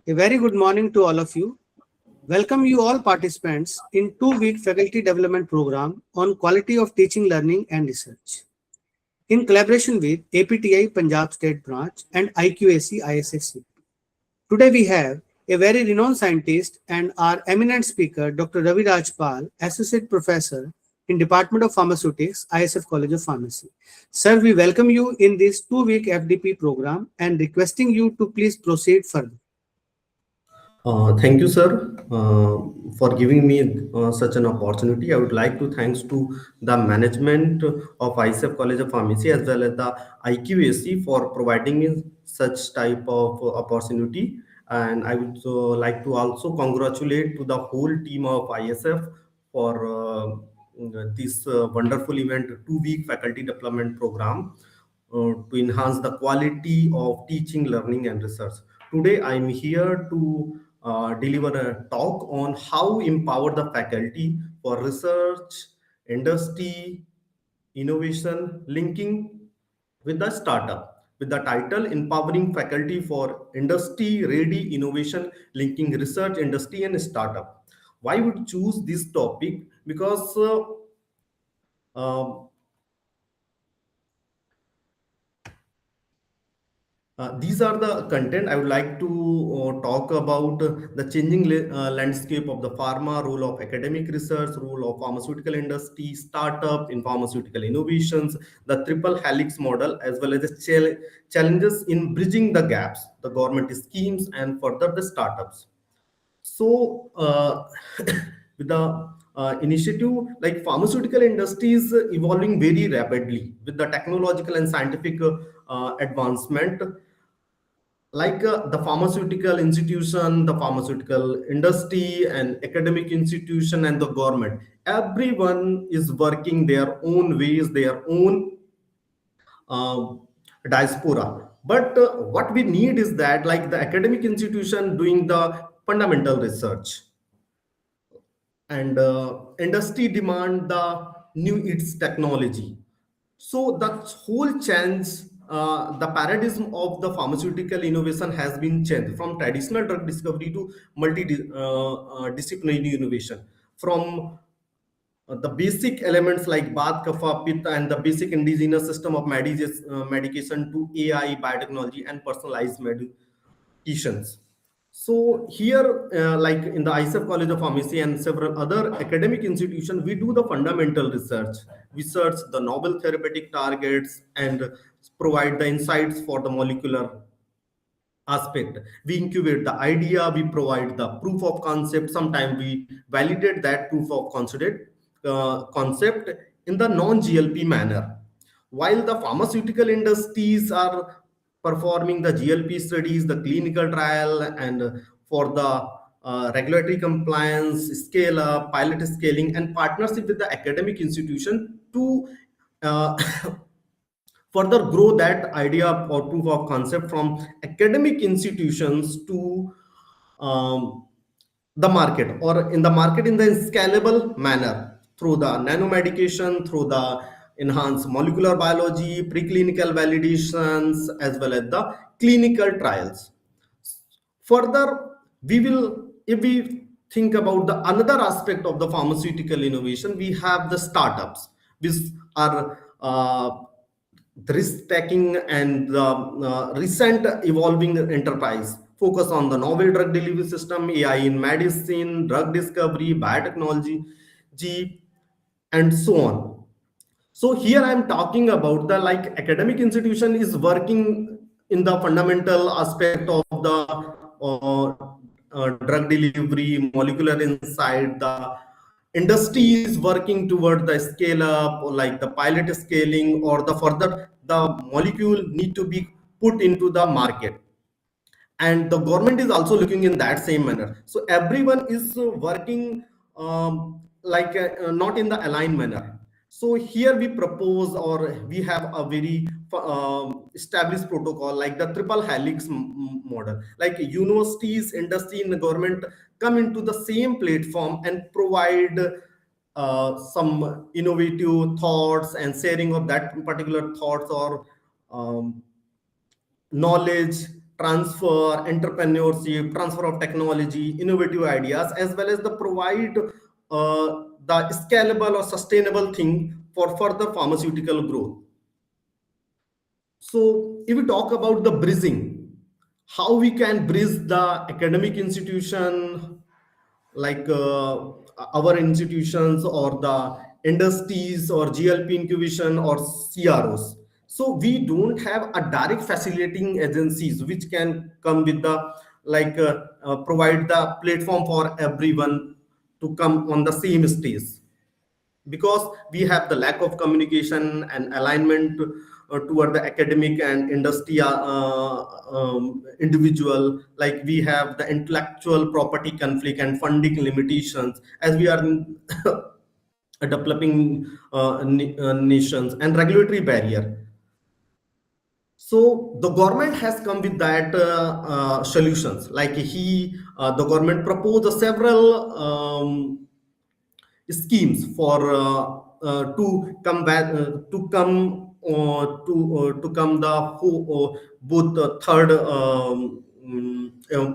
A very good morning to all of you. Welcome you all participants in 2-week faculty development program on quality of teaching, learning and research. In collaboration with APTI Punjab State Branch and IQAC ISFCP. Today we have a very renowned scientist and our eminent speaker, Dr. Ravi Raj, Associate Professor in Department of Pharmaceutics, ISF College of Pharmacy. Sir, we welcome you in this 2-week FDP program and requesting you to please proceed further. Thank you, sir, for giving me such an opportunity. I would like to thanks to the management of ISF College of Pharmacy as well as the IQAC for providing me such type of opportunity. And I would like to also congratulate to the whole team of ISF for this wonderful event, 2-week faculty development program to enhance the quality of teaching, learning, and research. Today, I'm here to deliver a talk on how empower the faculty for research, industry, innovation, linking with the startup, with the title Empowering Faculty for Industry-Ready Innovation, Linking Research, Industry, and Startup. Why would choose this topic? Because uh, these are the content I would like to talk about the changing landscape of the pharma, role of academic research, role of pharmaceutical industry, startup in pharmaceutical innovations, the triple helix model, as well as the challenges in bridging the gaps, the government schemes, and further the startups. So, with the initiative, like pharmaceutical industry is evolving very rapidly with the technological and scientific advancement, like the pharmaceutical institution, the pharmaceutical industry, and academic institution, and the government. Everyone is working their own ways, their own uh, diaspora. But what we need is that, like the academic institution doing the fundamental research, and industry demand the new its technology. So the whole change, the paradigm of the pharmaceutical innovation has been changed from traditional drug discovery to multi-disciplinary innovation, from the basic elements like bath, kapha, pitta, and the basic indigenous system of medication to AI, biotechnology, and personalized medications. So here, like in the ISF College of Pharmacy and several other academic institutions, we do the fundamental research. We search the novel therapeutic targets and provide the insights for the molecular aspect. We incubate the idea, we provide the proof of concept. Sometimes we validate that proof of concept in the non-GLP manner. While the pharmaceutical industries are performing the GLP studies, the clinical trial, and for the regulatory compliance, scale up, pilot scaling, and partnership with the academic institution to uh, further grow that idea or proof of concept from academic institutions to um, the market, or in the market in the scalable manner through the nanomedication, through the enhanced molecular biology, preclinical validations, as well as the clinical trials. Further, we will, if we think about the another aspect of the pharmaceutical innovation, we have the startups, which are the risk taking and the recent evolving enterprise focus on the novel drug delivery system, AI in medicine, drug discovery, biotechnology, and so on. So here I'm talking about the, like, academic institution is working in the fundamental aspect of the drug delivery, molecular insight. The industry is working toward the scale up, or like the pilot scaling, or the further the molecule need to be put into the market, and the government is also looking in that same manner. So everyone is working not in the aligned manner. So here we propose, or we have a very established protocol like the triple helix model, like universities, industry, and the government come into the same platform and provide some innovative thoughts and sharing of that particular thoughts or um, knowledge transfer, entrepreneurship, transfer of technology, innovative ideas, as well as the provide the scalable or sustainable thing for further pharmaceutical growth. So if we talk about the bridging, how we can bridge the academic institution like our institutions or the industries or GLP incubation or CROs. So we don't have a direct facilitating agencies which can come with the provide the platform for everyone to come on the same stage, because we have the lack of communication and alignment toward the academic and industry individual. Like we have the intellectual property conflict and funding limitations as we are in developing nations, and regulatory barrier. So the government has come with that solutions. Like the government proposed several schemes for to come back to come to come the both the third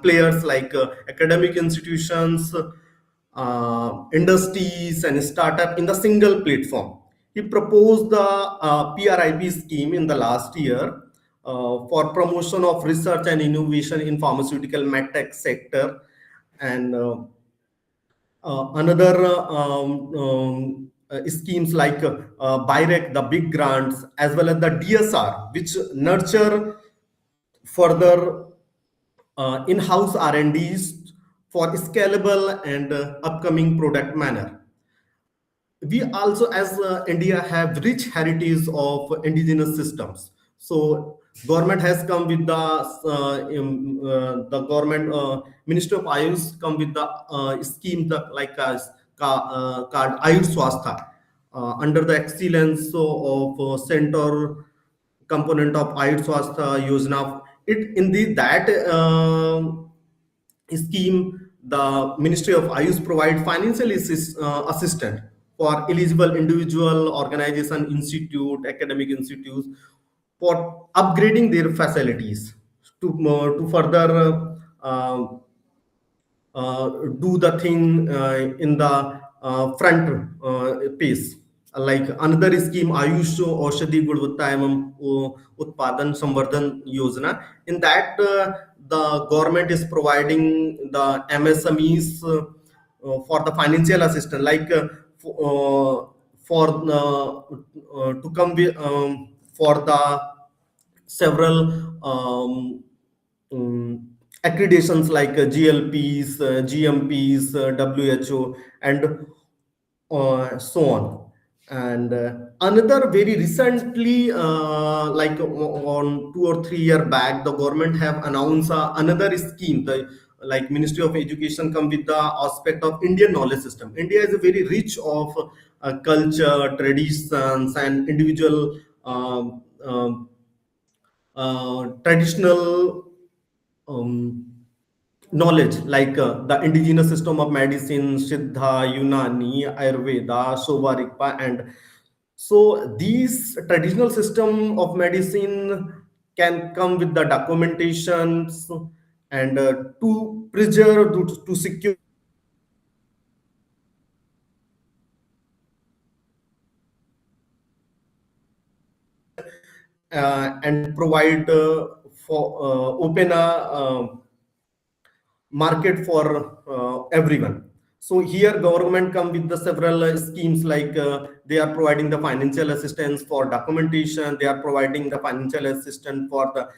players like academic institutions, industries and startup in the single platform. He proposed the PRIP scheme in the last year for promotion of research and innovation in pharmaceutical medtech sector, and another schemes like BIREC, the big grants, as well as the DSR, which nurture further in-house R&Ds for scalable and upcoming product manner. We also, as India, have rich heritage of indigenous systems. So government has come with the government Ministry of Ayush come with the scheme called Ayush Swastha under the excellence of center component of Ayush Swastha Yojana. It indeed that scheme, the Ministry of Ayush provide financial assistant for eligible individual, organization, institute, academic institutes for upgrading their facilities to further do the thing in the front pace. Like another scheme, Ayush Aushadhi Gudvatta Evam Utpadan Samvardhan Yojana. In that, the government is providing the MSMEs for the financial assistance, like for to come with, for the several accreditations like GLPs, GMPs, WHO, and so on. And another very recently, on 2 or 3 year back, the government have announced another scheme. The like Ministry of Education come with the aspect of Indian knowledge system. India is a very rich of culture, traditions, and individual traditional knowledge, like the indigenous system of medicine, Siddha, Unani, Ayurveda, Sovarikpa, and so these traditional system of medicine can come with the documentations and to preserve, to secure and provide for open a market for everyone. So here government come with the several schemes, like they are providing the financial assistance for documentation, they are providing the financial assistance for the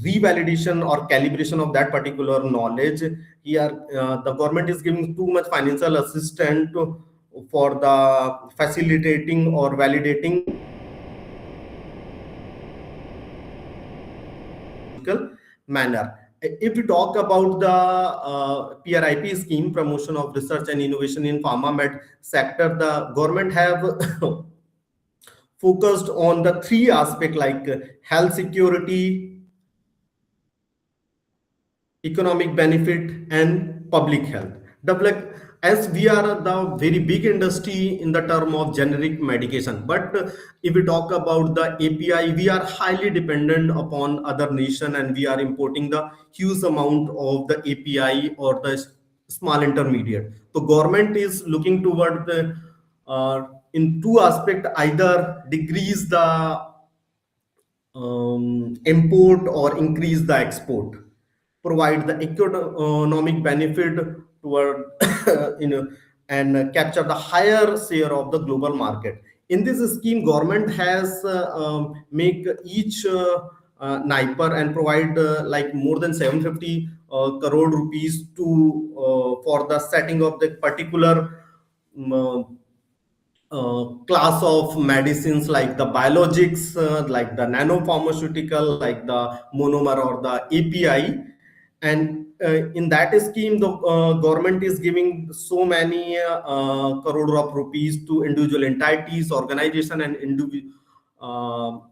revalidation or calibration of that particular knowledge. Here the government is giving too much financial assistance for the facilitating or validating manner. If we talk about the PRIP scheme, promotion of research and innovation in pharma med sector, the government have focused on the three aspects, like health security, economic benefit, and public health. develop, as we are the very big industry in the term of generic medication, but if we talk about the API, we are highly dependent upon other nation, and we are importing the huge amount of the API or the small intermediate. So government is looking toward the in two aspect, either decrease the import or increase the export, provide the economic benefit toward you know, and capture the higher share of the global market. In this scheme, government has make each NIPER and provide like more than 750 crore rupees to for the setting of the particular class of medicines, like the biologics, like the nanopharmaceutical, like the monomer or the API. And in that scheme, the government is giving so many crore of rupees to individual entities, organization, and individual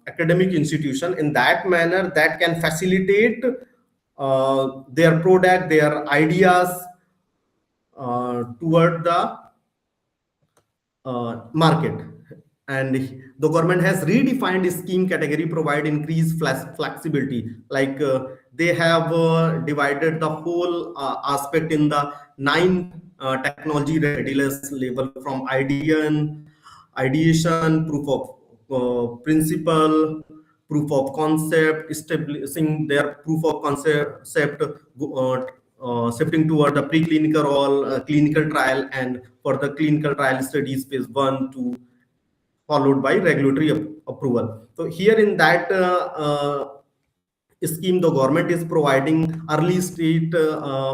academic institution. In that manner, that can facilitate their product, their ideas toward the market. And the government has redefined the scheme category, provide increased flexibility, like they have divided the whole aspect in the 9 technology readiness level, from ideation, proof of principle, proof of concept, establishing their proof of concept, shifting toward the preclinical or clinical trial, and for the clinical trial studies phase 1 to followed by regulatory approval. So here in that scheme, the government is providing early state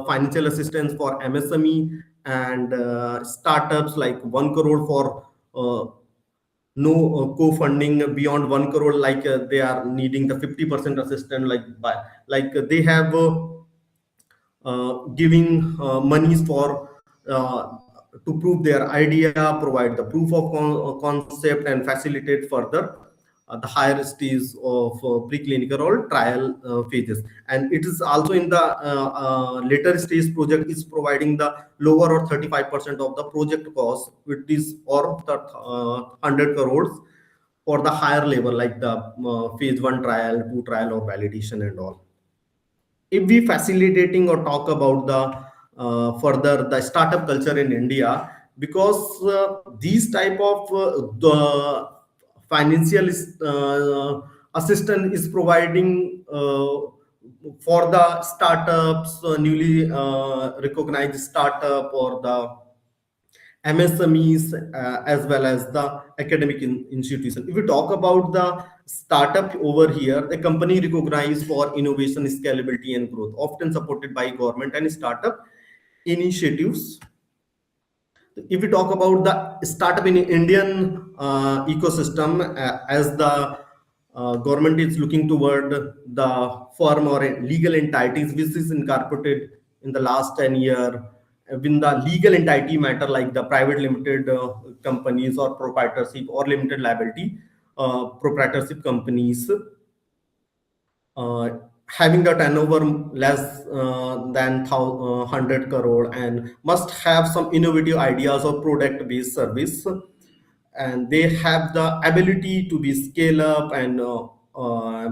financial assistance for MSME and startups, like 1 crore for no co-funding beyond 1 crore, like they are needing the 50% assistance, like by, like they have giving monies for to prove their idea, provide the proof of concept, and facilitate further the higher stage of preclinical or trial phases. And it is also in the later stage project is providing the lower or 35% of the project cost, which is or the 100 crores for the higher level, like the phase 1 trial, 2 trial, or validation and all. If we facilitating or talk about the further the startup culture in India, because these type of the financial assistance is providing for the startups, newly recognized startup, or the MSMEs, as well as the academic institution. If we talk about the startup over here, the company recognized for innovation, scalability, and growth, often supported by government and startup initiatives. If we talk about the startup in Indian ecosystem, as the government is looking toward the firm or legal entities which is incorporated in the last 10 year, when the legal entity matter, like the private limited companies, or proprietorship or limited liability proprietorship companies, uh, having the turnover less than 100 crore, and must have some innovative ideas or product based service, and they have the ability to be scale up and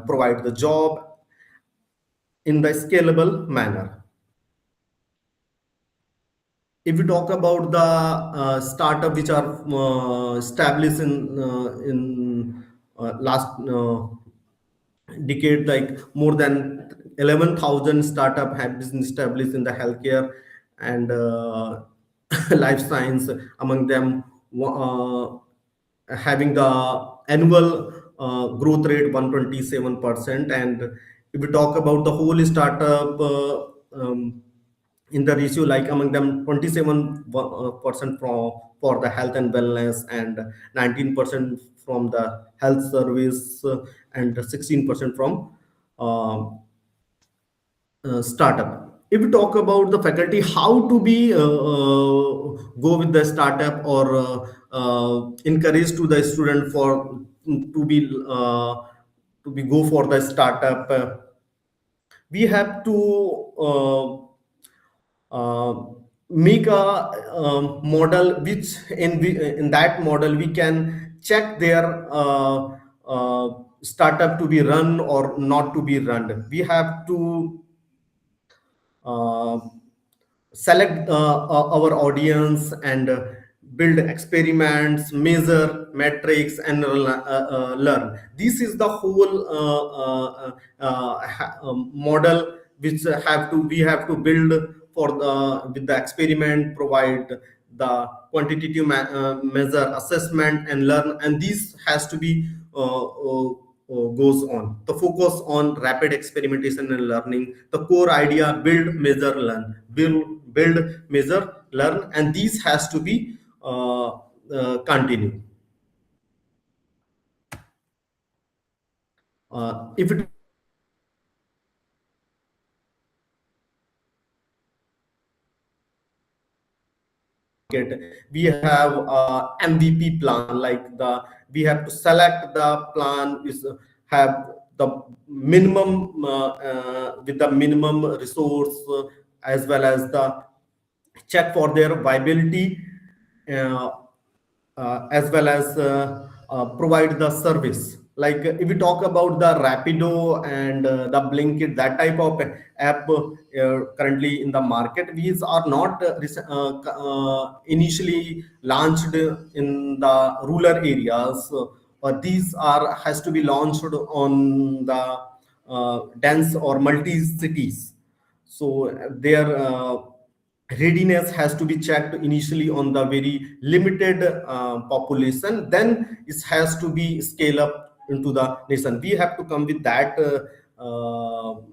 provide the job in the scalable manner. If we talk about the startup which are established in last decade, like more than 11,000 startup have been established in the healthcare and life science, among them having the annual growth rate 127%. And if we talk about the whole startup in the ratio, like among them 27% for the health and wellness, and 19% from the health service, and 16% from uh, startup. If we talk about the faculty, how to be go with the startup, or encourage to the student for to be go for the startup, we have to uh, make a model which in that model we can check their startup to be run or not to be run. We have to uh, select our audience and build experiments, measure metrics, and learn. This is the whole model which have to we have to build for the with the experiment, provide the quantitative measure, assessment, and learn. And this has to be goes on. The focus on rapid experimentation and learning. The core idea: build, measure, learn. Build, measure, learn, and these has to be continue. If it we have a MVP plan, like we have to select the plan is have the minimum with the minimum resource, as well as the check for their viability, uh, as well as provide the service. Like if we talk about the Rapido and the Blinkit, that type of app currently in the market, these are not initially launched in the rural areas, or these are has to be launched on the dense or multi cities. So their readiness has to be checked initially on the very limited population, then it has to be scale up into the nation. We have to come with that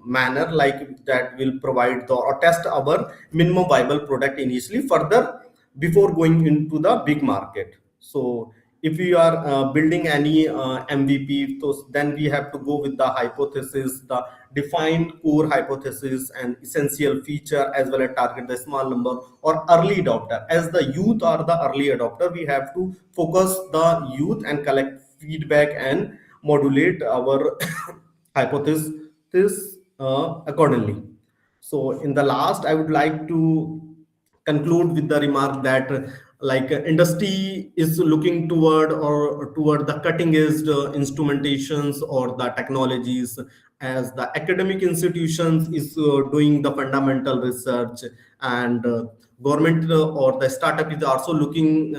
manner, like that will provide the or test our minimum viable product initially, further before going into the big market. So if we are building any MVP, so then we have to go with the hypothesis, the defined core hypothesis and essential feature, as well as target the small number or early adopter. As the youth are the early adopter, we have to focus the youth and collect feedback and modulate our hypothesis accordingly. So in the last, I would like to conclude with the remark that industry is looking toward the cutting edge instrumentations or the technologies, as the academic institutions is doing the fundamental research, and government or the startup is also looking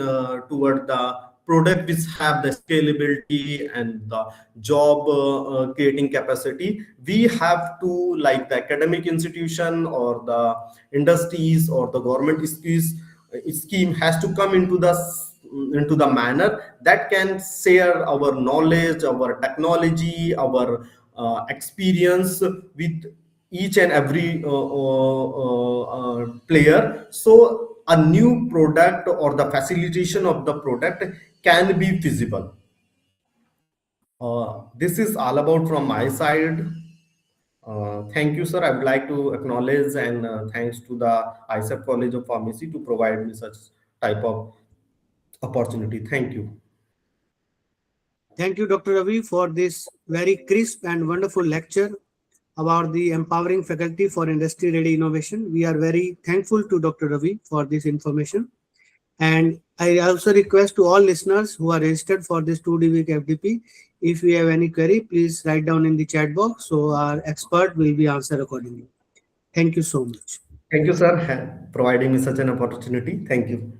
toward the product which have the scalability and the job creating capacity. We have to, like the academic institution or the industries or the government scheme has to come into the manner that can share our knowledge, our technology, our experience with each and every player, so a new product or the facilitation of the product can be feasible. This is all about from my side. Thank you, sir. I would like to acknowledge and thanks to the ISF College of Pharmacy to provide me such type of opportunity. Thank you. Thank you, Dr. Ravi, for this very crisp and wonderful lecture about the empowering faculty for industry-ready innovation. We are very thankful to Dr. Ravi for this information. And I also request to all listeners who are registered for this 2D week FDP, if you have any query, please write down in the chat box, so our expert will be answered accordingly. Thank you so much. Thank you, sir, providing me such an opportunity. Thank you.